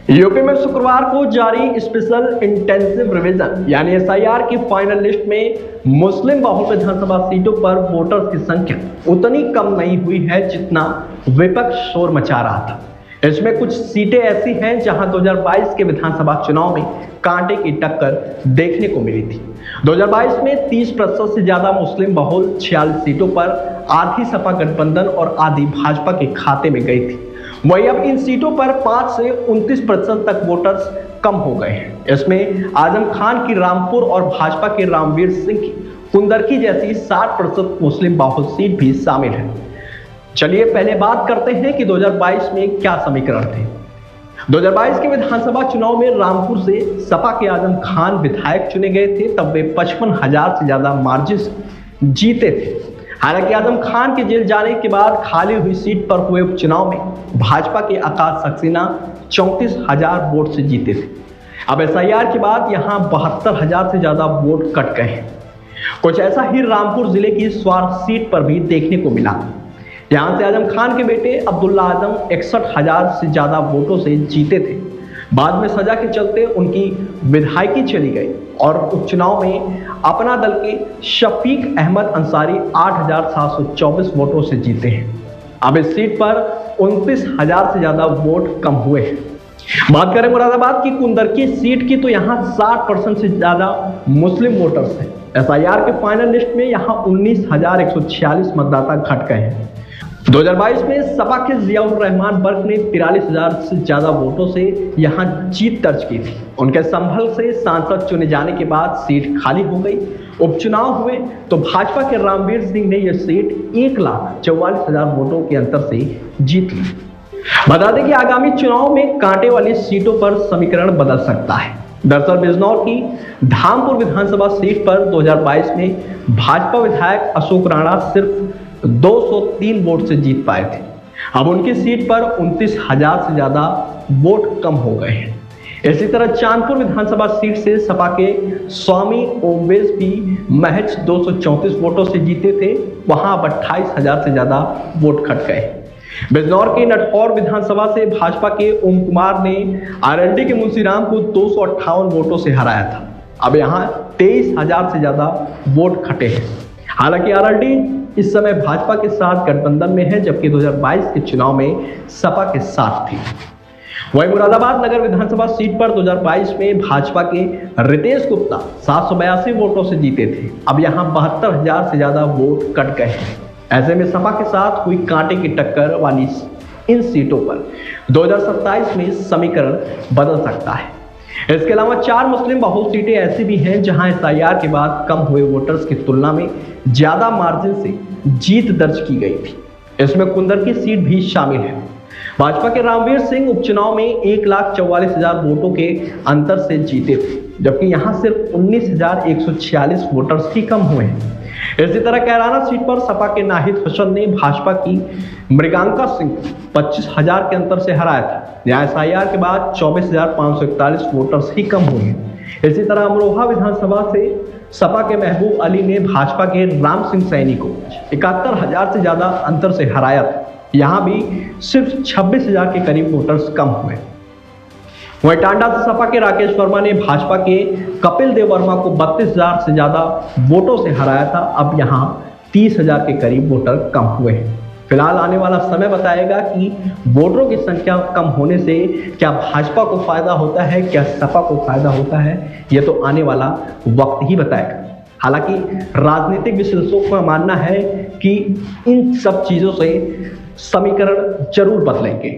UP में शुक्रवार को जारी स्पेशल इंटेंसिव रिवीजन यानी एसआईआर की फाइनल लिस्ट में मुस्लिम बहुल विधानसभा सीटों पर वोटर्स की संख्या उतनी कम नहीं हुई है जितना विपक्ष शोर मचा रहा था। इसमें कुछ सीटें ऐसी हैं जहां 2022 के विधानसभा चुनाव में कांटे की टक्कर देखने को मिली थी। 2022 में 30% से ज्यादा मुस्लिम बहुल 46 सीटों पर आधी सपा गठबंधन और आधी भाजपा के खाते में गई थी। वहीं अब इन सीटों पर 5 से 29% तक वोटर्स कम हो गए हैं। इसमें आजम खान की रामपुर और भाजपा के रामवीर सिंह की कुंदरकी जैसी 60% मुस्लिम बहुल सीट भी शामिल है। चलिए पहले बात करते हैं कि 2022 में क्या समीकरण थे। 2022 के विधानसभा चुनाव में रामपुर से सपा के आजम खान विधायक चुने गए थे, तब वे 55,000 से ज्यादा मार्जिन से जीते थे। हालांकि आजम खान के जेल जाने के बाद खाली हुई सीट पर हुए उपचुनाव में भाजपा के आकाश सक्सेना 34,000 वोट से जीते थे। अब एसआईआर के बाद यहां 72,000 से ज्यादा वोट कट गए हैं। कुछ ऐसा ही रामपुर जिले की स्वार सीट पर भी देखने को मिला। यहां से आजम खान के बेटे अब्दुल्ला आजम 61,000 से ज्यादा वोटों से जीते थे। बाद में सजा के चलते उनकी विधायकी चली गई और उपचुनाव में अपना दल के शफीक अहमद अंसारी 8,724 वोटों से जीते हैं। अब इस सीट पर 29,000 से ज्यादा वोट कम हुए हैं। बात करें मुरादाबाद की कुंदरकी सीट की तो यहाँ 60% से ज्यादा मुस्लिम वोटर्स हैं। एसआईआर के फाइनल लिस्ट में यहाँ 19,146 मतदाता घट गए हैं। 2022 में सपा के जियाउर रहमान बर्क ने 43,000 से ज्यादा वोटों से यहां जीत दर्ज की थी। उनके संभल से सांसद चुने जाने के बाद सीट खाली हो गई। उपचुनाव हुए तो भाजपा के रामवीर सिंह ने यह सीट 1,44,000 वोटों के अंतर से जीत ली। बता दें कि आगामी चुनाव में कांटे वाली सीटों पर समीकरण बदल सकता है। दरअसल बिजनौर की धामपुर विधानसभा सीट पर 2022 में भाजपा विधायक अशोक राणा सिर्फ 203 वोट से जीत पाए थे। अब उनकी सीट पर 29,000 से ज्यादा वोट कम हो गए हैं। इसी तरह चांदपुर विधानसभा सीट से सपा के स्वामी ओवैस भी महज 234 वोटों से जीते थे। वहां अब 28,000 से ज्यादा वोट कट गए। बिजनौर के नटखौर विधानसभा से भाजपा के ओम कुमार ने आरएलडी के मुंशीराम को 258 वोटों से हराया था। अब यहाँ 23,000 से ज्यादा वोट खटे हैं। हालांकि आरएलडी इस समय भाजपा के साथ गठबंधन में है, जबकि 2022 के चुनाव में सपा के साथ थी। वहीं मुरादाबाद नगर विधानसभा सीट पर 2022 में भाजपा के रितेश गुप्ता 782 वोटों से जीते थे। अब यहां 72,000 से ज्यादा वोट कट गए हैं। ऐसे में सपा के साथ हुई कांटे की टक्कर वाली इन सीटों पर 2027 में समीकरण बदल सकता है। इसके अलावा 4 मुस्लिम बहुल सीटें ऐसी भी हैं जहां एसआईआर के बाद कम हुए वोटर्स की तुलना में ज्यादा मार्जिन से जीत दर्ज की गई थी। इसमें कुंदरकी सीट भी शामिल है। भाजपा के रामवीर सिंह उपचुनाव में 1,44,000 वोटों के अंतर से जीते थे, जबकि यहां सिर्फ 19,146 वोटर्स ही कम हुए हैं। इसी तरह कैराना सीट पर सपा के नाहिद हसन ने भाजपा की मृगांका सिंह 25,000 के अंतर से हराया था। यहाँ एसआईआर के बाद 24,541 वोटर्स ही कम हुए हैं। इसी तरह अमरोहा विधानसभा से सपा के महबूब अली ने भाजपा के राम सिंह सैनी को 71,000 से ज्यादा अंतर से हराया था। यहाँ भी सिर्फ 26,000 के करीब वोटर्स कम हुए। वहीं टांडा से सपा के राकेश वर्मा ने भाजपा के कपिल देव वर्मा को 32,000 से ज्यादा वोटों से हराया था। अब यहाँ 30,000 के करीब वोटर कम हुए हैं। फिलहाल आने वाला समय बताएगा कि वोटरों की संख्या कम होने से क्या भाजपा को फायदा होता है, क्या सपा को फायदा होता है, यह तो आने वाला वक्त ही बताएगा। हालांकि राजनीतिक विश्लेषकों का मानना है कि इन सब चीजों से समीकरण जरूर बदलेंगे।